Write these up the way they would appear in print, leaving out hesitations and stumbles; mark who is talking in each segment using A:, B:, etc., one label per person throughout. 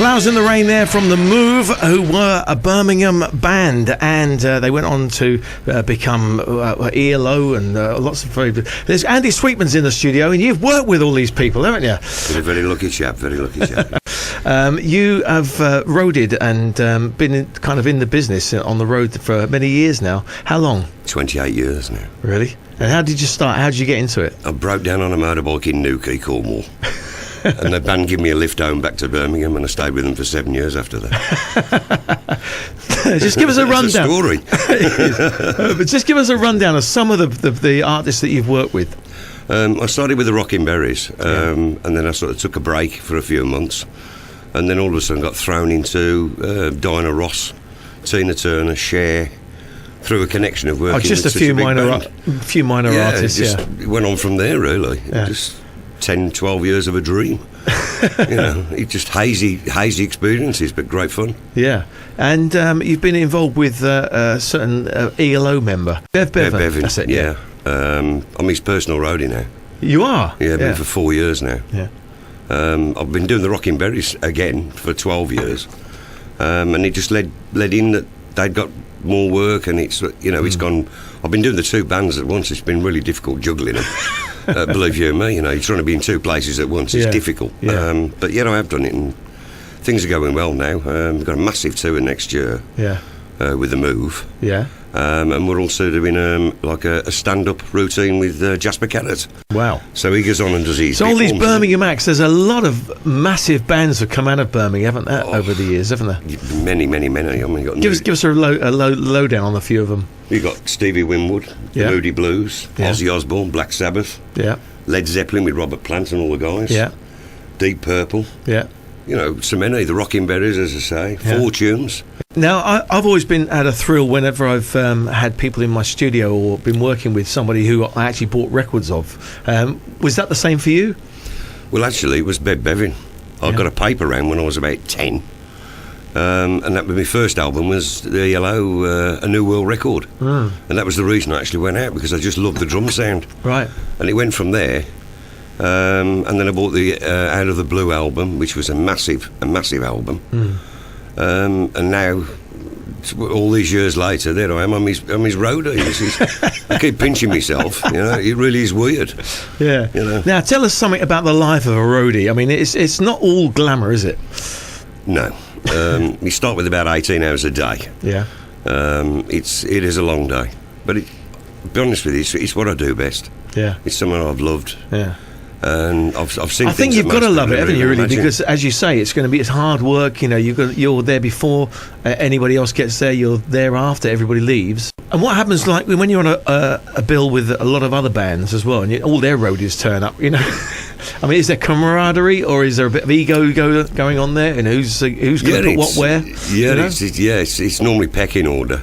A: Flowers in the Rain there from The Move, who were a Birmingham band, and they went on to become ELO and lots of very... There's Andy Sweetman's in the studio, and you've worked with all these people, haven't you?
B: Very lucky chap, very lucky chap.
A: You have roaded and been in the business on the road for many years now. How long?
B: 28 years now.
A: Really? And how did you start? How did you get into it?
B: I broke down on a motorbike in Newquay, Cornwall. And the band gave me a lift home back to Birmingham, and I stayed with them for 7 years after that.
A: Just give us a rundown.
B: It's a story.
A: But just give us a rundown of some of the artists that you've worked with.
B: I started with the Rockin' Berries, and then I sort of took a break for a few months, and then all of a sudden got thrown into Diana Ross, Tina Turner, Cher, through a connection of working
A: just
B: with
A: a few minor artists.
B: It went on from there, really.
A: Yeah.
B: Just 10, 12 years of a dream. It's just hazy experiences, but great fun.
A: Yeah. And you've been involved with a certain ELO member, Bev Bevan. That's it.
B: Yeah. I'm his personal roadie now.
A: You are?
B: Yeah, I've been for 4 years now.
A: Yeah.
B: I've been doing the Rockin' Berries again for 12 years, and it just led in that they'd got more work, and it's gone. I've been doing the two bands at once. It's been really difficult juggling them. Believe you me, you're trying to be in two places at once. It's difficult.
A: Yeah.
B: But I have done it, and things are going well now. We've got a massive tour next year.
A: Yeah.
B: With The Move.
A: Yeah.
B: And we're also doing a stand-up routine with Jasper Carrot.
A: Wow.
B: So he goes on and does his...
A: So all these Birmingham acts, there's a lot of massive bands that come out of Birmingham, haven't there, over the years, haven't there?
B: Many. I mean,
A: give us a lowdown on a few of them.
B: You've got Stevie Winwood, the Moody Blues, Ozzy Osbourne, Black Sabbath, Led Zeppelin with Robert Plant and all the guys, Deep Purple, so many, the Rockin' Berries, as I say, Fortunes.
A: Now, I've always had a thrill whenever I've had people in my studio or been working with somebody who I actually bought records of. Was that the same for you?
B: Well, actually, it was Bev Bevan. I got a paper round when I was about 10. And that was my first album, was the ELO, A New World Record. And that was the reason I actually went out, because I just loved the drum sound.
A: Right.
B: And it went from there. And then I bought the Out of the Blue album, which was a massive album. And now, all these years later, there I am. I'm his roadie. I keep pinching myself. It really is weird.
A: Yeah. Now, tell us something about the life of a roadie. I mean, it's not all glamour, is it?
B: No. You start with about 18 hours a day.
A: Yeah.
B: It is a long day, but to be honest with you, it's what I do best.
A: Yeah.
B: It's something I've loved.
A: Yeah.
B: And I've seen.
A: I think you've got to love it, haven't you? Really, because as you say, it's hard work. You're there before anybody else gets there. You're there after everybody leaves. And what happens, like when you're on a bill with a lot of other bands as well, and all their roadies turn up? I mean, is there camaraderie, or is there a bit of ego going on there? And who's going to put what where?
B: Yeah, it's normally pecking order.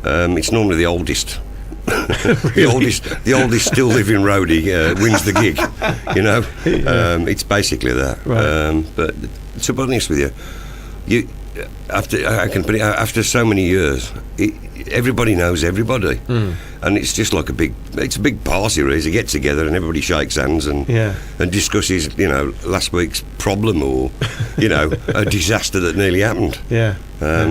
B: It's normally the oldest. the oldest still living roadie wins the gig. It's basically that.
A: Right.
B: But to be honest with you, after so many years, everybody knows everybody, and it's just like a big party. Really, to get together and everybody shakes hands and discusses last week's problem or a disaster that nearly happened.
A: Yeah.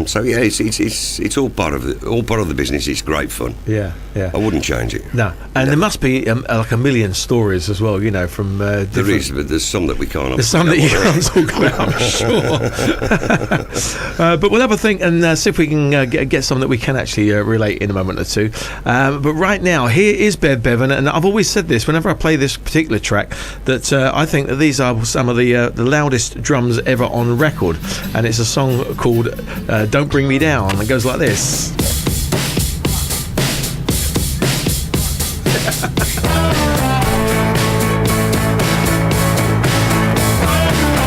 B: So it's all part of the business. It's great fun.
A: Yeah.
B: I wouldn't change it.
A: No, and there must be like a million stories as well. From there
B: is, but there's some that we can't.
A: There's some that you can't talk about, I'm sure. But we'll have a think and see if we can get some that we can actually relate in a moment or two. But right now, here is Bev Bevan, and I've always said this whenever I play this particular track, that I think that these are some of the loudest drums ever on record, and it's a song called Don't Bring Me Down. It goes like this.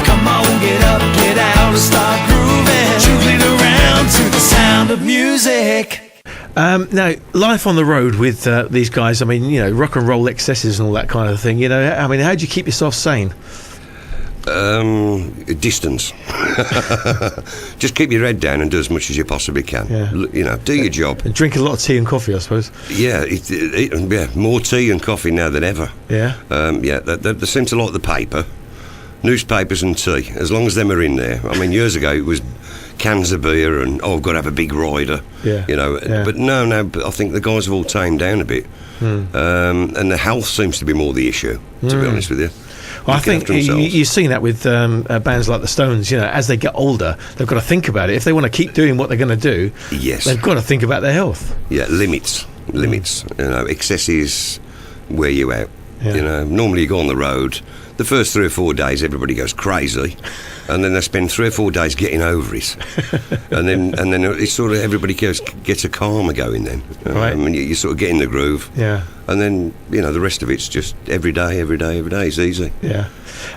C: Come on, get up, get out and start grooving, jiggling around to the sound of music.
A: Now, life on the road with these guys, I mean, rock and roll excesses and all that kind of thing, I mean, how do you keep yourself sane?
B: Distance. Just keep your head down and do as much as you possibly can. Do your job.
A: And drink a lot of tea and coffee, I suppose.
B: Yeah, more tea and coffee now than ever.
A: Yeah.
B: They seem to like the paper. newspapers and tea. As long as them are in there. I mean, years ago it was cans of beer and I've got to have a big rider.
A: Yeah.
B: You know,
A: Yeah.
B: but no. But I think the guys have all tamed down a bit, and the health seems to be more the issue. To be honest with you.
A: Well, I
B: Looking
A: think
B: after themselves.
A: you've seen that with bands like the Stones. You know, as they get older, they've got to think about it. If they want to keep doing what they're going to do,
B: Yes.
A: they've got to think about their health.
B: Yeah, limits. You know, excesses wear you out.
A: Yeah.
B: You know, normally you go on the road. The first 3 or 4 days, everybody goes crazy, and then they spend 3 or 4 days getting over it, and then it's sort of everybody gets a karma going. Then,
A: Right.
B: and you sort of get in the groove.
A: Yeah.
B: And then the rest of it's just every day. It's easy.
A: Yeah.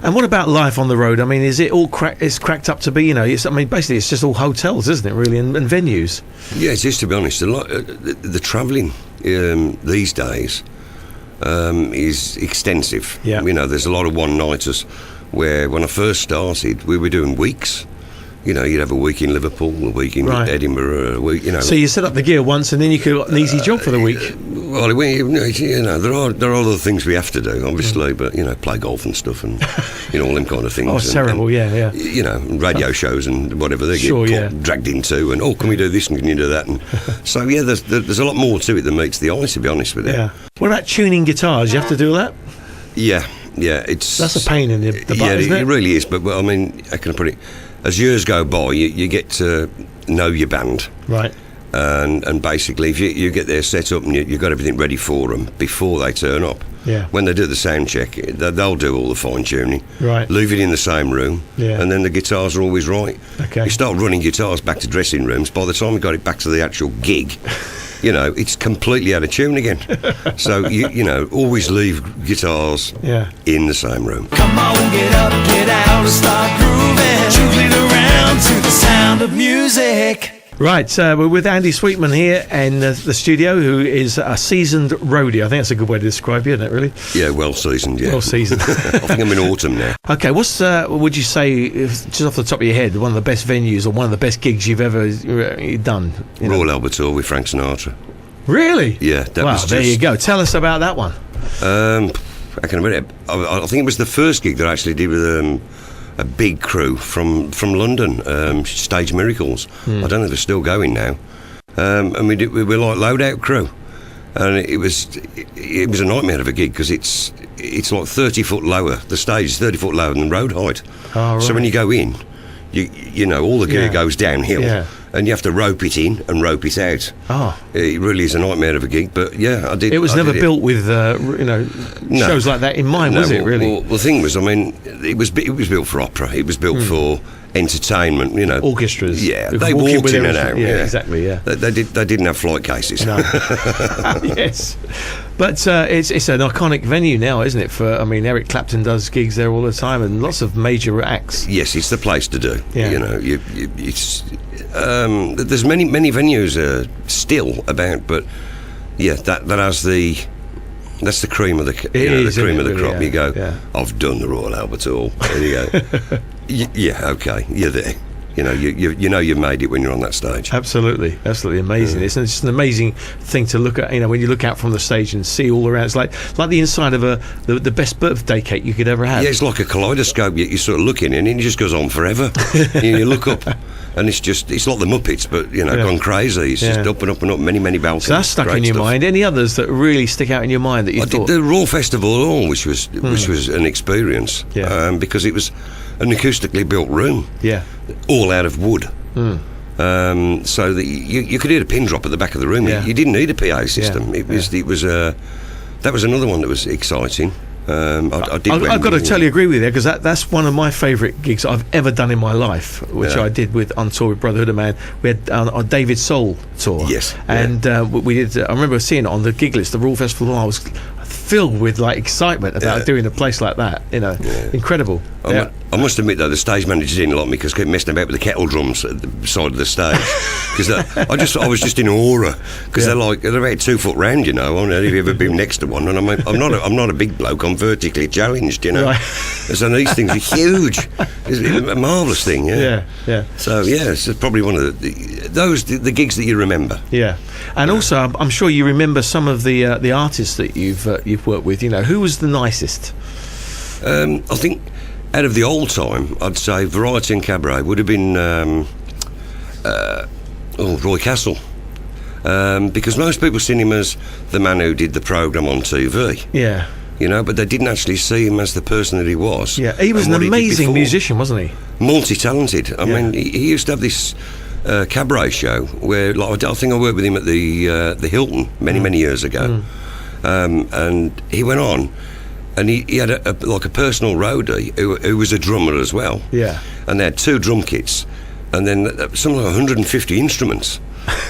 A: And what about life on the road? I mean, is it all it's cracked up to be? You know, basically it's just all hotels, isn't it? Really, and venues.
B: Yeah, it is, to be honest. A lot the travelling these days is extensive.
A: Yeah.
B: You know, there's a lot of one-nighters where when I first started, we were doing weeks. You know, you'd have a week in Liverpool, a week in
A: Right.
B: Edinburgh, a week, you know.
A: So you set up the gear once, and then you could got an easy job for the week.
B: Well, you know, there are other things we have to do, obviously, but, you know, play golf and stuff and, you know, all them kind of things.
A: Oh, it's
B: and,
A: terrible, yeah.
B: You know, radio shows and whatever they
A: Sure,
B: get
A: yeah.
B: dragged into, and, can we do this and can you do that? And so, yeah, there's a lot more to it than meets the eye, to be honest with you.
A: Yeah. What about tuning guitars? You have to do that?
B: Yeah, it's...
A: That's a pain in the butt,
B: yeah,
A: isn't it?
B: it really is, but I mean, how can I put it? As years go by, you get to know your band.
A: Right.
B: And basically, if you get there set up and you've got everything ready for them before they turn up,
A: Yeah.
B: when they do the sound check, they'll do all the fine tuning,
A: Right.
B: leave it in the same room,
A: Yeah.
B: and then the guitars are always right.
A: Okay.
B: You start running guitars back to dressing rooms, by the time we got it back to the actual gig, you know, it's completely out of tune again. So, you know, always leave guitars
A: Yeah.
B: in the same room.
C: Come on, get up, get out, and start grooving. Juggle it around to the sound of music.
A: Right, we're with Andy Sweetman here in the studio, who is a seasoned roadie. I think that's a good way to describe you, isn't it, really?
B: Yeah, well seasoned, yeah.
A: Well seasoned.
B: I think I'm in autumn now.
A: Okay, what's, would you say, just off the top of your head, one of the best venues or one of the best gigs you've ever done? You know?
B: Royal Albert Hall with Frank Sinatra.
A: Really?
B: Yeah, that
A: wow,
B: was
A: there
B: just-
A: you go. Tell us about that one.
B: I can admit it. I think it was the first gig that I actually did with a big crew from London, Stage Miracles. I don't know if they're still going now. And we were like loadout crew, and it was a nightmare of a gig because it's like 30 foot lower. The stage is 30 foot lower than road height.
A: Oh, right.
B: So when you go in, you know all the gear
A: Yeah.
B: goes downhill.
A: Yeah.
B: And you have to rope it in and rope it out.
A: Oh.
B: It really is a nightmare of a gig, but yeah, I did.
A: It was
B: I
A: never
B: did
A: built with,
B: No.
A: shows like that in mind, was it, really?
B: Well, the thing was, I mean, it was built for opera. It was built for entertainment. You know,
A: Orchestras.
B: Yeah,
A: Who
B: they
A: walk
B: walked
A: with
B: in and
A: everything.
B: out.
A: Yeah, exactly, yeah.
B: They didn't have flight cases.
A: No. Yes, but it's an iconic venue now, isn't it? For Eric Clapton does gigs there all the time, and lots of major acts.
B: Yes, it's the place to do.
A: Yeah.
B: You know, it's there's many venues still about, but yeah, that has that's the cream of the
A: It is,
B: the cream
A: isn't
B: of
A: it,
B: the crop.
A: really?
B: You go,
A: Yeah.
B: I've done the Royal Albert Hall. There you go. Yeah, okay, you're there. You know, you know you've made it when you're on that stage.
A: Absolutely amazing. It's just an amazing thing to look at. You know, when you look out from the stage and see all around, it's like the inside of the best birthday cake you could ever have.
B: Yeah, it's like a kaleidoscope. You're sort of looking in, and it just goes on forever. You look up, and it's like the Muppets, but
A: Yeah.
B: gone crazy. It's just up and up and up, many balconies.
A: So that's stuck
B: Great
A: in your
B: stuff.
A: mind. Any others that really stick out in your mind that you
B: I
A: thought?
B: did the Raw Festival Hall, which was an experience,
A: Yeah.
B: because it was an acoustically built room,
A: Yeah.
B: all out of wood. So that you could hear a pin drop at the back of the room.
A: Yeah.
B: You didn't need a PA system.
A: Yeah.
B: It was that was another one that was exciting. I did.
A: I've got to totally agree with you, because that's one of my favourite gigs I've ever done in my life, which
B: Yeah.
A: I did on tour with Brotherhood of Man. We had our David Soul tour.
B: Yes,
A: And we did. I remember seeing it on the gig list, the Royal Festival Hall. I was filled with excitement about doing a place like that. Incredible.
B: I must admit though, the stage manager didn't like me because I kept messing about with the kettle drums at the side of the stage. Because I was just in aura, because they're about 2 foot round. I don't know if you've ever been next to one, and I'm not a big bloke. I'm vertically challenged.
A: Right.
B: So these things are huge. It's a marvellous thing.
A: Yeah.
B: So it's probably one of the gigs that you remember.
A: Yeah, and also I'm sure you remember some of the artists that you've worked with. Who was the nicest?
B: I think out of the old time, I'd say variety and cabaret would have been Roy Castle. Because most people seen him as the man who did the programme on TV.
A: Yeah.
B: You know, but they didn't actually see him as the person that he was.
A: Yeah, he was an amazing musician, wasn't he?
B: Multi-talented. I mean, he used to have this cabaret show where, like, I think I worked with him at the Hilton many years ago. And he went on, and he had a personal roadie who was a drummer as well.
A: Yeah.
B: And they had 2 drum kits, and then something like 150 instruments,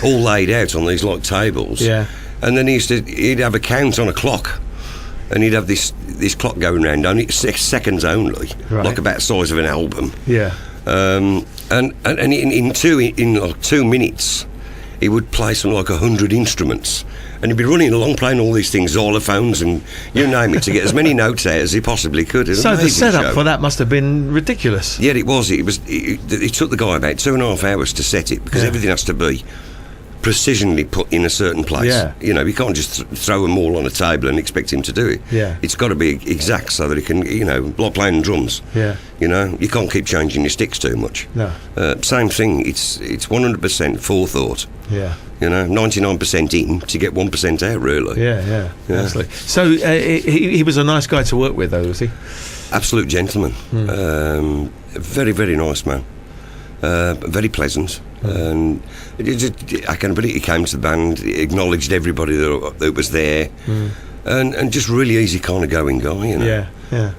B: all laid out on these like tables.
A: Yeah.
B: And then he'd have a count on a clock. And he'd have this clock going round, only 6 seconds only, like about the size of an album.
A: Yeah.
B: And in 2 minutes, he would play something like 100 instruments, and he'd be running along playing all these things, xylophones and you name it, to get as many notes out as he possibly could.
A: So the setup for that must have been ridiculous.
B: Yeah, it was. It took the guy about 2.5 hours to set it, because everything has to be precisionally put in a certain place.
A: Yeah.
B: You know, you can't just throw them all on a table and expect him to do it.
A: Yeah.
B: It's got to be exact so that he can, you know, like playing drums.
A: Yeah.
B: You know, you can't keep changing your sticks too much.
A: No.
B: Same thing. It's 100% forethought.
A: Yeah.
B: You know, 99% in to get 1% out, really.
A: Yeah. Absolutely. So he was a nice guy to work with, though, was he?
B: Absolute gentleman. Very, very nice man. Very pleasant. And I can believe he came to the band, he acknowledged everybody that was there, and just really easy kind of going guy, you know.
A: Yeah.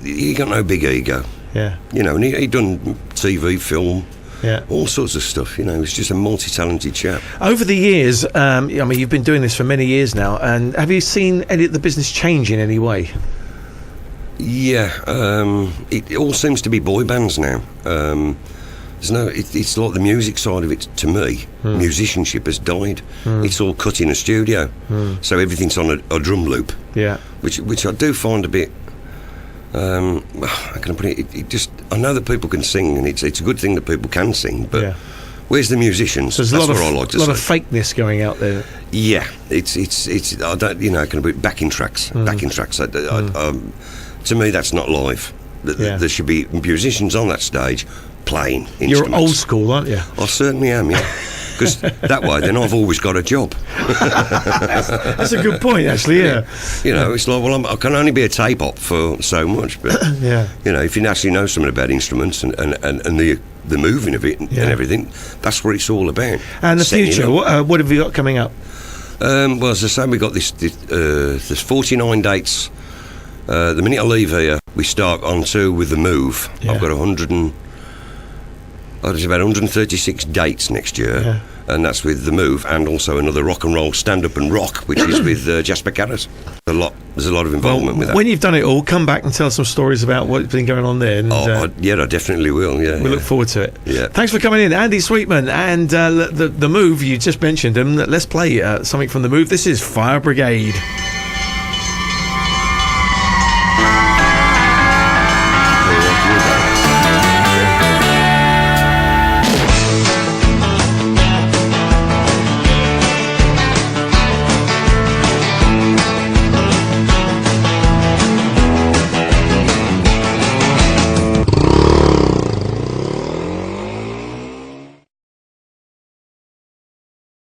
B: He got no big ego.
A: Yeah.
B: You know, and he'd done TV, film,
A: yeah,
B: all sorts of stuff. You know, he was just a multi-talented chap.
A: Over the years, I mean, you've been doing this for many years now, and have you seen any of the business change in any way?
B: Yeah, it all seems to be boy bands now. It's like the music side of it, to me, musicianship has died. It's all cut in a studio, so everything's on a drum loop.
A: Yeah,
B: which I do find a bit. How can I put it? I know that people can sing, and it's a good thing that people can sing, but where's the musicians?
A: So there's
B: That's
A: a
B: what I like to
A: lot
B: say.
A: of fakeness going out there.
B: Yeah, it's I don't, you know, can I put it backing tracks? Backing tracks. To me, that's not live. There should be musicians on that stage playing instruments.
A: You're old school, aren't you?
B: I certainly am, yeah. Because that way, then I've always got a job.
A: That's a good point, actually, yeah.
B: You know, it's like, well, I can only be a tape op for so much, but, you know, if you actually know something about instruments and the moving of it and everything, that's what it's all about.
A: And the future, what have you got coming up?
B: Well, as I say, we've got there's 49 dates. The minute I leave here, we start on tour with The Move. I've got there's about 136 dates next year, and that's with The Move, and also another rock and roll, stand up and rock, which is with Jasper Carrot. There's a lot of involvement with that.
A: When you've done it all, come back and tell some stories about what's been going on there. And,
B: I definitely will. Yeah,
A: we look forward to it.
B: Yeah.
A: Thanks for coming in, Andy Sweetman, and the Move. You just mentioned them. Let's play something from The Move. This is Fire Brigade.